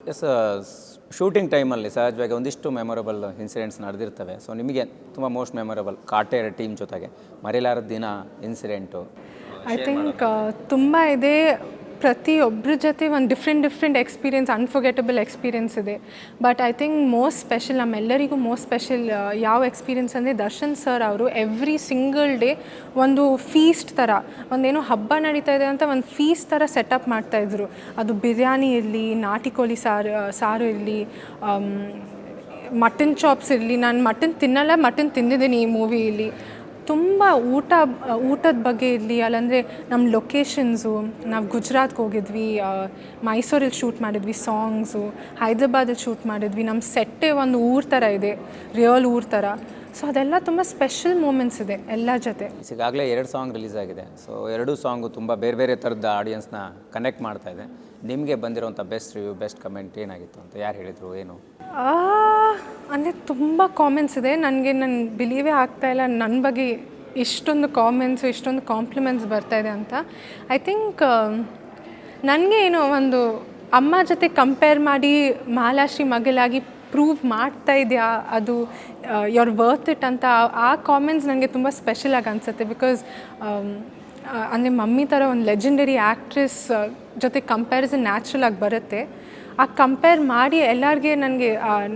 S shooting ಟೈಮಲ್ಲಿ ಸಹಜವಾಗಿ ಒಂದಿಷ್ಟು ಮೆಮೊರಬಲ್ ಇನ್ಸಿಡೆಂಟ್ಸ್ ನಡೆದಿರ್ತವೆ. ಸೊ ನಿಮಗೆ ತುಂಬ ಮೋಸ್ಟ್ ಮೆಮೊರಬಲ್ ಕಾಟೇರ ಟೀಮ್ ಜೊತೆಗೆ ಮರೆಯಲಾರದ ದಿನ ಇನ್ಸಿಡೆಂಟು? ಐ ಥಿಂಕ್ ತುಂಬ ಇದೆ. ಪ್ರತಿಯೊಬ್ಬರ ಜೊತೆ ಒಂದು ಡಿಫ್ರೆಂಟ್ ಎಕ್ಸ್ಪೀರಿಯನ್ಸ್, ಅನ್ಫರ್ಗೆಟಬಲ್ ಎಕ್ಸ್ಪೀರಿಯನ್ಸ್ ಇದೆ. But I think most special, ನಮ್ಮೆಲ್ಲರಿಗೂ ಮೋಸ್ಟ್ ಸ್ಪೆಷಲ್ ಯಾವ ಎಕ್ಸ್ಪೀರಿಯನ್ಸ್ ಅಂದರೆ ದರ್ಶನ್ ಸರ್ ಅವರು ಎವ್ರಿ ಸಿಂಗಲ್ ಡೇ ಒಂದು ಫೀಸ್ಟ್ ಥರ, ಒಂದೇನೋ ಹಬ್ಬ ನಡೀತಾ ಇದೆ ಅಂತ ಒಂದು ಫೀಸ್ಟ್ ಥರ ಸೆಟಪ್ ಮಾಡ್ತಾಯಿದ್ರು. ಅದು ಬಿರಿಯಾನಿ ಇರಲಿ, ನಾಟಿ ಕೋಳಿ ಸಾರು ಇರಲಿ, ಮಟನ್ ಚಾಪ್ಸ್ ಇರಲಿ. ನಾನು ಮಟನ್ ತಿನ್ನಲ್ಲ, ಮಟನ್ ತಿಂದಿದ್ದೀನಿ ಈ ಮೂವಿಯಲ್ಲಿ. ತುಂಬ ಊಟದ ಬಗ್ಗೆ ಇರಲಿ, ಅಲ್ಲಂದರೆ ನಮ್ಮ ಲೊಕೇಶನ್ಸು, ನಾವು ಗುಜರಾತ್ಗೆ ಹೋಗಿದ್ವಿ, ಮೈಸೂರಲ್ಲಿ ಶೂಟ್ ಮಾಡಿದ್ವಿ ಸಾಂಗ್ಸು, ಹೈದ್ರಾಬಾದಲ್ಲಿ ಶೂಟ್ ಮಾಡಿದ್ವಿ. ನಮ್ಮ ಸೆಟ್ಟೇ ಒಂದು ಊರ ಥರ ಇದೆ, ರಿಯಲ್ ಊರ ಥರ. ಸೊ ಅದೆಲ್ಲ ತುಂಬ ಸ್ಪೆಷಲ್ ಮೂಮೆಂಟ್ಸ್ ಇದೆ ಎಲ್ಲ ಜೊತೆ. ಈಗಾಗಲೇ 2 ಸಾಂಗ್ ರಿಲೀಸ್ ಆಗಿದೆ. ಸೊ 2 ಸಾಂಗು ತುಂಬ ಬೇರೆ ಥರದ ಆಡಿಯನ್ಸ್ನ ಕನೆಕ್ಟ್ ಮಾಡ್ತಾ ಇದೆ. ನಿಮಗೆ ಬಂದಿರೋಂಥ ಬೆಸ್ಟ್ ರಿವ್ಯೂ, ಬೆಸ್ಟ್ ಕಮೆಂಟ್ ಏನಾಗಿತ್ತು ಅಂತ ಯಾರು ಹೇಳಿದರು, ಏನು? ಅಂದರೆ ತುಂಬ ಕಾಮೆಂಟ್ಸ್ ಇದೆ. ನನ್ನ ಬಿಲೀವೇ ಆಗ್ತಾಯಿಲ್ಲ ನನ್ನ ಬಗ್ಗೆ ಇಷ್ಟೊಂದು ಕಾಮೆಂಟ್ಸು, ಇಷ್ಟೊಂದು ಕಾಂಪ್ಲಿಮೆಂಟ್ಸ್ ಬರ್ತಾಯಿದೆ ಅಂತ. ಐ ಥಿಂಕ್ ನನಗೆ ಏನೋ ಒಂದು ಅಮ್ಮ ಜೊತೆ ಕಂಪೇರ್ ಮಾಡಿ ಮಾಲಾಶ್ರೀ ಮಗಳಾಗಿ ಪ್ರೂವ್ ಮಾಡ್ತಾ ಇದೆಯಾ, ಅದು ಯುವರ್ ವರ್ತ್ ಇಟ್ ಅಂತ ಆ ಕಾಮೆಂಟ್ಸ್ ನನಗೆ ತುಂಬ ಸ್ಪೆಷಲಾಗಿ ಅನಿಸುತ್ತೆ. ಬಿಕಾಸ್ ಅಂದರೆ ಮಮ್ಮಿ ಥರ ಒಂದು ಲೆಜೆಂಡರಿ ಆ್ಯಕ್ಟ್ರೆಸ್ ಜೊತೆ ಕಂಪ್ಯಾರಿಸನ್ ನ್ಯಾಚುರಲ್ ಆಗಿ ಬರುತ್ತೆ. ಆ ಕಂಪೇರ್ ಮಾಡಿ ಎಲ್ಲರಿಗೆ ನನಗೆ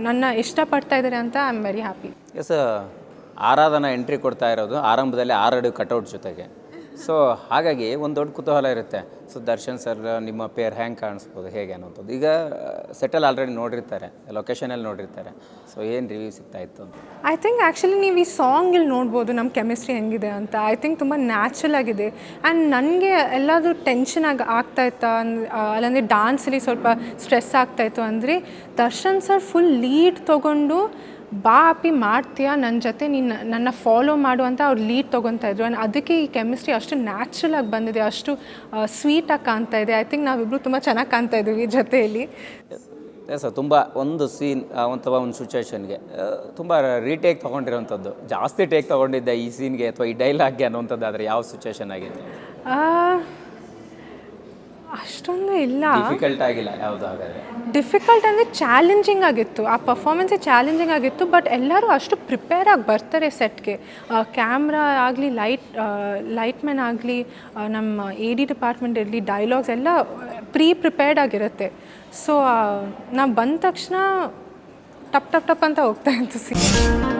ನನ್ನ ಇಷ್ಟಪಡ್ತಾ ಇದ್ದಾರೆ ಅಂತ I am very happy. Yes, Aradhana entry ಕೊಡ್ತಾ ಇರೋದು ಆರಂಭದಲ್ಲಿ 6 ಅಡಿ ಕಟೌಟ್ ಜೊತೆಗೆ. ಸೊ ಹಾಗಾಗಿ ಒಂದು ದೊಡ್ಡ ಕುತೂಹಲ ಇರುತ್ತೆ. ಸೊ ದರ್ಶನ್ ಸರ್ ನಿಮ್ಮ ಪೇರ್ ಹ್ಯಾಂಗೆ ಕಾಣಿಸ್ಬೋದು, ಹೇಗೆ ಅನ್ನೋಂಥದ್ದು. ಈಗ ಸೆಟಲ್ ಆಲ್ರೆಡಿ ನೋಡಿರ್ತಾರೆ, ಲೊಕೇಶನಲ್ಲಿ ನೋಡಿರ್ತಾರೆ. ಸೊ ಏನು ರಿವ್ಯೂ ಸಿಗ್ತಾ ಇತ್ತು ಅಂತ? ಐ ಥಿಂಕ್ ಆ್ಯಕ್ಚುಲಿ ನೀವು ಈ ಸಾಂಗಲ್ಲಿ ನೋಡ್ಬೋದು ನಮ್ಮ ಕೆಮಿಸ್ಟ್ರಿ ಹೆಂಗಿದೆ ಅಂತ. ಐ ಥಿಂಕ್ ತುಂಬ ನ್ಯಾಚುರಲ್ ಆಗಿದೆ. ಆ್ಯಂಡ್ ನನಗೆ ಎಲ್ಲಾದರೂ ಟೆನ್ಷನ್ ಆಗ್ತಾಯಿತ್ತಾ, ಅಲ್ಲಂದರೆ ಡ್ಯಾನ್ಸಲ್ಲಿ ಸ್ವಲ್ಪ ಸ್ಟ್ರೆಸ್ ಆಗ್ತಾಯಿತ್ತು ಅಂದರೆ ದರ್ಶನ್ ಸರ್ ಫುಲ್ ಲೀಡ್ ತೊಗೊಂಡು ಬಾ ಅಪ್ಪಿ ಮಾಡ್ತೀಯಾ ನನ್ನ ಜೊತೆ, ನೀನು ನನ್ನ ಫಾಲೋ ಮಾಡು ಅಂತ ಅವ್ರು ಲೀಡ್ ತೊಗೊತಾ ಇದ್ರು. ಆ್ಯಂಡ್ ಅದಕ್ಕೆ ಈ ಕೆಮಿಸ್ಟ್ರಿ ಅಷ್ಟು ನ್ಯಾಚುರಲ್ ಆಗಿ ಬಂದಿದೆ, ಅಷ್ಟು ಸ್ವೀಟಾಗಿ ಕಾಣ್ತಾ ಇದೆ. ಐ ಥಿಂಕ್ ನಾವಿಬ್ಬರು ತುಂಬ ಚೆನ್ನಾಗಿ ಕಾಣ್ತಾ ಇದ್ದೀವಿ ಜೊತೆಯಲ್ಲಿ. ಎಸ್, ತುಂಬ ಒಂದು ಸೀನ್ ಅಥವಾ ಒಂದು ಸಿಚುವೇಶನ್ಗೆ ತುಂಬ ರೀಟೇಕ್ ತೊಗೊಂಡಿರೋವಂಥದ್ದು, ಜಾಸ್ತಿ ಟೇಕ್ ತೊಗೊಂಡಿದ್ದೆ ಈ ಸೀನ್ಗೆ ಅಥವಾ ಈ ಡೈಲಾಗ್ಗೆ ಅನ್ನೋವಂಥದ್ದು ಆದರೆ ಯಾವ ಸಿಚುವೇಶನ್ ಆಗಿದೆ? ಅಷ್ಟೊಂದು ಇಲ್ಲ, ಡಿಫಿಕಲ್ಟ್ ಆಗಿಲ್ಲ ಯಾವುದು? ಹಾಗಾದರೆ ಡಿಫಿಕಲ್ಟ್ ಅಂದರೆ ಚಾಲೆಂಜಿಂಗ್ ಆಗಿತ್ತು, ಆ ಪರ್ಫಾರ್ಮೆನ್ಸೇ ಚಾಲೆಂಜಿಂಗ್ ಆಗಿತ್ತು. ಬಟ್ ಎಲ್ಲರೂ ಅಷ್ಟು ಪ್ರಿಪೇರ್ ಆಗಿ ಬರ್ತಾರೆ ಸೆಟ್ಗೆ. ಕ್ಯಾಮ್ರಾ ಆಗಲಿ, ಲೈಟ್ ಮ್ಯಾನ್ ಆಗಲಿ, ನಮ್ಮ AD ಡಿಪಾರ್ಟ್ಮೆಂಟ್ ಇರಲಿ, ಡೈಲಾಗ್ಸ್ ಎಲ್ಲ ಪ್ರಿಪೇರ್ಡ್ ಆಗಿರುತ್ತೆ. ಸೊ ನಾವು ಬಂದ ತಕ್ಷಣ ಟಪ್ ಅಂತ ಹೋಗ್ತಾ ಇತ್ತು ಸೀನ್.